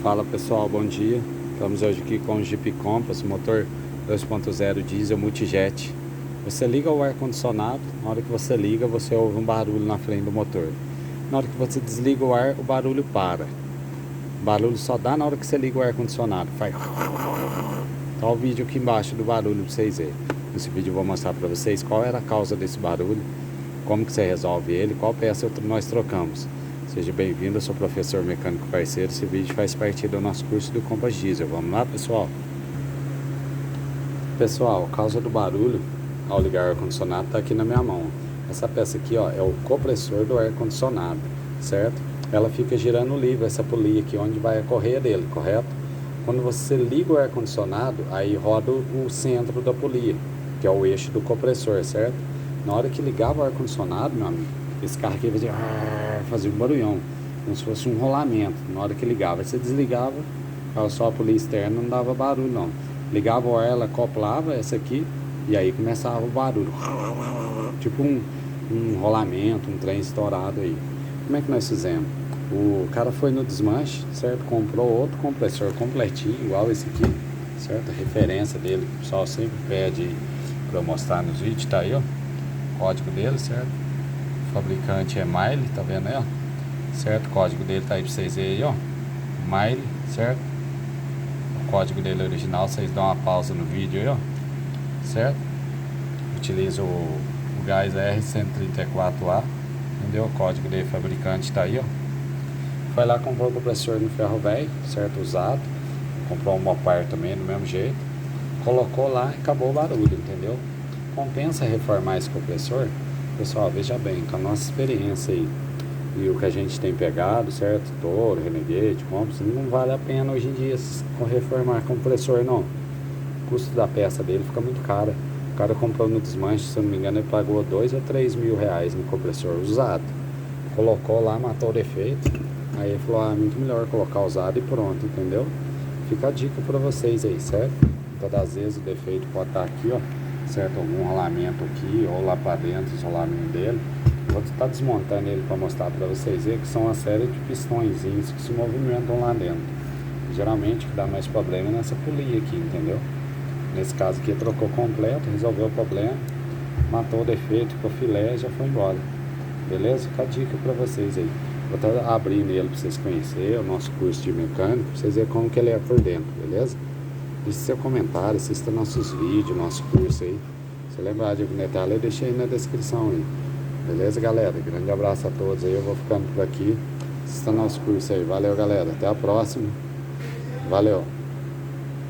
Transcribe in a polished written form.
Fala pessoal, bom dia. Estamos hoje aqui com o Jeep Compass, motor 2.0 diesel multijet. Você liga o ar-condicionado, na hora que você liga você ouve um barulho na frente do motor. Na hora que você desliga o ar, o barulho para. O barulho só dá na hora que você liga o ar-condicionado. Faz... Tá o vídeo aqui embaixo do barulho para vocês verem. Nesse vídeo eu vou mostrar para vocês qual era a causa desse barulho, como que você resolve ele, qual peça nós trocamos. Seja bem-vindo, eu sou o professor mecânico parceiro. Esse vídeo faz parte do nosso curso do Compass Diesel. Vamos lá, pessoal? Pessoal, a causa do barulho ao ligar o ar-condicionado está aqui na minha mão. Essa peça aqui, ó, é o compressor do ar-condicionado, certo? Ela fica girando livre, essa polia aqui, onde vai a correia dele, correto? Quando você liga o ar-condicionado, aí roda o centro da polia, que é o eixo do compressor, certo? Na hora que ligava o ar-condicionado, meu amigo, esse carro aqui fazia um barulhão, como se fosse um rolamento. Na hora que ligava, você desligava, só a polia externa, não dava barulho não. Ligava o ar, ela acoplava essa aqui, e aí começava o barulho, tipo um rolamento, um trem estourado aí. Como é que nós fizemos? O cara foi no desmanche, certo? Comprou outro compressor completinho, igual esse aqui, certo? A referência dele, o pessoal sempre pede para eu mostrar nos vídeos, tá aí, ó, o código dele, certo? O fabricante é Miley, tá vendo aí, ó? Certo? O código dele tá aí pra vocês verem aí, ó. Miley, certo? O código dele original, vocês dão uma pausa no vídeo aí, ó. Certo? Utiliza o gás R134A, entendeu? O código dele fabricante tá aí, ó. Foi lá, comprou o compressor no ferro velho, certo? Usado. Comprou um Mopar também, do mesmo jeito. Colocou lá e acabou o barulho, entendeu? Compensa reformar esse compressor? Pessoal, veja bem, com a nossa experiência aí e o que a gente tem pegado, certo? Toro, Renegade, Compass, não vale a pena hoje em dia reformar compressor, não. O custo da peça dele fica muito caro. O cara comprou no desmanche, se eu não me engano, ele pagou 2 ou 3 mil reais no compressor usado. Colocou lá, matou o defeito. Aí ele falou, muito melhor colocar usado e pronto, entendeu? Fica a dica pra vocês aí, certo? Todas as vezes o defeito pode estar aqui, ó, certo? Algum rolamento aqui, ou lá pra dentro, os rolamentos dele. Vou estar desmontando ele para mostrar para vocês verem que são uma série de pistõezinhos que se movimentam lá dentro. Geralmente o que dá mais problema é nessa polia aqui, entendeu? Nesse caso aqui trocou completo, resolveu o problema, matou o defeito, ficou filé, já foi embora. Beleza? Fica a dica para vocês aí. Vou estar abrindo ele para vocês conhecerem o nosso curso de mecânico, para vocês verem como que ele é por dentro, beleza? Deixe seu comentário, assista nossos vídeos, nosso curso aí. Se lembrar de alfinetar, eu deixei aí na descrição aí. Beleza, galera? Grande abraço a todos aí. Eu vou ficando por aqui. Assista nosso curso aí. Valeu, galera. Até a próxima. Valeu.